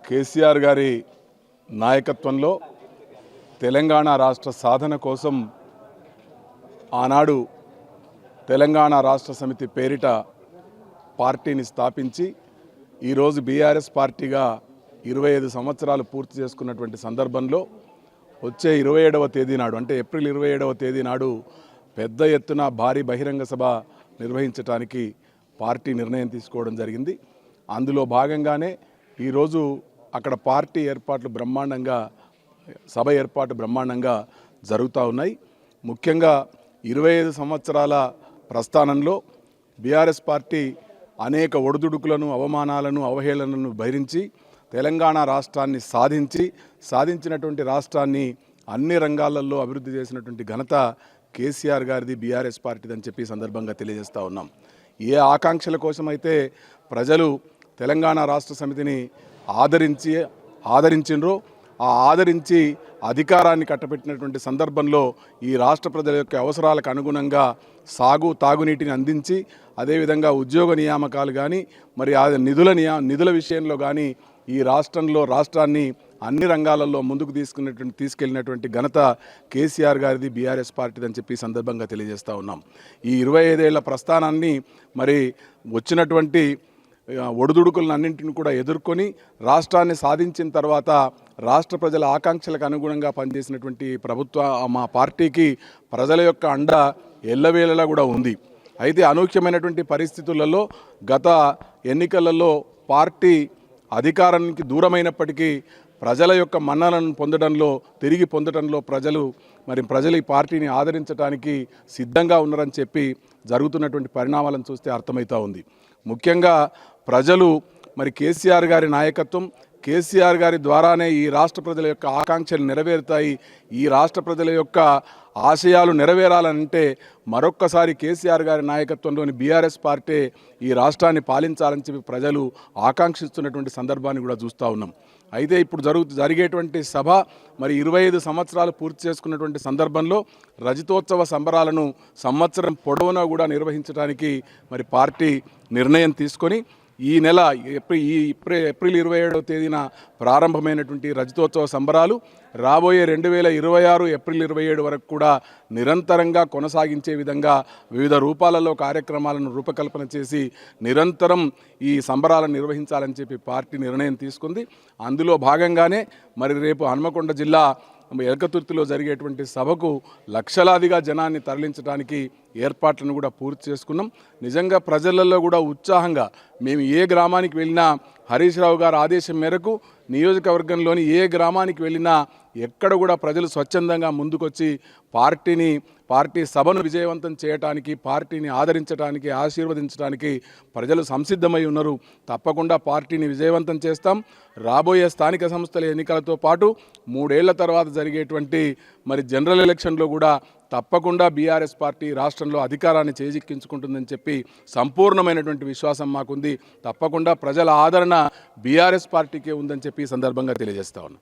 కేసీఆర్ గారి నాయకత్వంలో తెలంగాణ రాష్ట్ర సాధన కోసం ఆనాడు తెలంగాణ రాష్ట్ర సమితి పేరిట పార్టీని స్థాపించి ఈరోజు బీఆర్ఎస్ పార్టీగా 25 సంవత్సరాలు పూర్తి చేసుకున్నటువంటి సందర్భంలో వచ్చే 27వ తేదీ నాడు అంటే ఏప్రిల్ 27వ తేదీ నాడు పెద్ద ఎత్తున భారీ బహిరంగ సభ నిర్వహించడానికి పార్టీ నిర్ణయం తీసుకోవడం జరిగింది. అందులో భాగంగానే ఈరోజు అక్కడ పార్టీ ఏర్పాట్లు బ్రహ్మాండంగా సభ ఏర్పాటు బ్రహ్మాండంగా జరుగుతూ ఉన్నాయి. ముఖ్యంగా 25 సంవత్సరాల ప్రస్థానంలో బీఆర్ఎస్ పార్టీ అనేక ఒడిదుడుకులను, అవమానాలను, అవహేళనలను భరించి తెలంగాణ రాష్ట్రాన్ని సాధించినటువంటి రాష్ట్రాన్ని అన్ని రంగాలలో అభివృద్ధి చేసినటువంటి ఘనత కేసీఆర్ గారిది, బీఆర్ఎస్ పార్టీది అని చెప్పి సందర్భంగా తెలియజేస్తూ ఉన్నాం. ఏ ఆకాంక్షల కోసమైతే ప్రజలు తెలంగాణ రాష్ట్ర సమితిని ఆదరించిండ్రో ఆ ఆదరించి అధికారాన్ని కట్టబెట్టినటువంటి సందర్భంలో ఈ రాష్ట్ర ప్రజల యొక్క అవసరాలకు అనుగుణంగా తాగునీటిని అందించి అదేవిధంగా ఉద్యోగ నియామకాలు కానీ మరి నిధుల విషయంలో కానీ ఈ రాష్ట్రాన్ని అన్ని రంగాలలో ముందుకు తీసుకెళ్ళినటువంటి ఘనత కేసీఆర్ గారిది, బీఆర్ఎస్ పార్టీది అని చెప్పి సందర్భంగా తెలియజేస్తూ ఉన్నాం. ఈ 25 ఏళ్ల ప్రస్థానాన్ని మరి వచ్చినటువంటి ఒడిదుడుకులన్నింటిని కూడా ఎదుర్కొని రాష్ట్రాన్ని సాధించిన తర్వాత రాష్ట్ర ప్రజల ఆకాంక్షలకు అనుగుణంగా పనిచేసినటువంటి మా పార్టీకి ప్రజల యొక్క అండ ఎల్లవేళలా కూడా ఉంది. అయితే అనూఖ్యమైనటువంటి పరిస్థితులలో గత ఎన్నికలలో పార్టీ అధికారానికి దూరమైనప్పటికీ ప్రజల యొక్క మన్ననలను తిరిగి పొందడంలో ప్రజలు ఈ పార్టీని ఆదరించడానికి సిద్ధంగా ఉన్నారని చెప్పి జరుగుతున్నటువంటి పరిణామాలను చూస్తే అర్థమవుతూ ఉంది. ముఖ్యంగా ప్రజలు మరి కేసీఆర్ గారి నాయకత్వం, కేసీఆర్ గారి ద్వారానే ఈ రాష్ట్ర ప్రజల యొక్క ఆకాంక్షలు నెరవేరుతాయి, ఈ రాష్ట్ర ప్రజల యొక్క ఆశయాలు నెరవేరాలంటే మరొక్కసారి కేసీఆర్ గారి నాయకత్వంలోని బీఆర్ఎస్ పార్టీ ఈ రాష్ట్రాన్ని పాలించాలని చెప్పి ప్రజలు ఆకాంక్షిస్తున్నటువంటి సందర్భాన్ని కూడా చూస్తూ ఉన్నాం. అయితే ఇప్పుడు జరిగేటువంటి సభ మరి 25 సంవత్సరాలు పూర్తి చేసుకున్నటువంటి సందర్భంలో రజతోత్సవ సంబరాలను సంవత్సరం పొడవునా కూడా నిర్వహించడానికి మరి పార్టీ నిర్ణయం తీసుకొని ఈ నెల ఏప్రిల్ 27వ తేదీన ప్రారంభమైనటువంటి రజతోత్సవ సంబరాలు రాబోయే 2026 ఏప్రిల్ 27 వరకు కూడా నిరంతరంగా కొనసాగించే విధంగా వివిధ రూపాలలో కార్యక్రమాలను రూపకల్పన చేసి నిరంతరం ఈ సంబరాలను నిర్వహించాలని చెప్పి పార్టీ నిర్ణయం తీసుకుంది. అందులో భాగంగానే మరి రేపు హన్మకొండ జిల్లా ఎలకతుర్తిలో జరిగేటువంటి సభకు లక్షలాదిగా జనాన్ని తరలించడానికి ఏర్పాట్లను కూడా పూర్తి చేసుకున్నాం. నిజంగా ప్రజలలో కూడా ఉత్సాహంగా మేము ఏ గ్రామానికి వెళ్ళినా హరీష్ రావు గారి ఆదేశం మేరకు నియోజకవర్గంలోని ఏ గ్రామానికి వెళ్ళినా ఎక్కడ కూడా ప్రజలు స్వచ్ఛందంగా ముందుకొచ్చి పార్టీ సభను విజయవంతం చేయడానికి, పార్టీని ఆదరించడానికి, ఆశీర్వదించడానికి ప్రజలు సంసిద్ధమై ఉన్నారు. తప్పకుండా పార్టీని విజయవంతం చేస్తాం. రాబోయే స్థానిక సంస్థల ఎన్నికలతో పాటు 3 ఏళ్ల తర్వాత జరిగేటువంటి మరి జనరల్ ఎలక్షన్లో కూడా తప్పకుండా బీఆర్ఎస్ పార్టీ రాష్ట్రంలో అధికారాన్ని చేజిక్కించుకుంటుందని చెప్పి సంపూర్ణమైనటువంటి విశ్వాసం మాకుంది. తప్పకుండా ప్రజల ఆదరణ బీఆర్ఎస్ పార్టీకే ఉందని చెప్పి ఈ సందర్భంగా తెలియజేస్తా ఉన్నాం.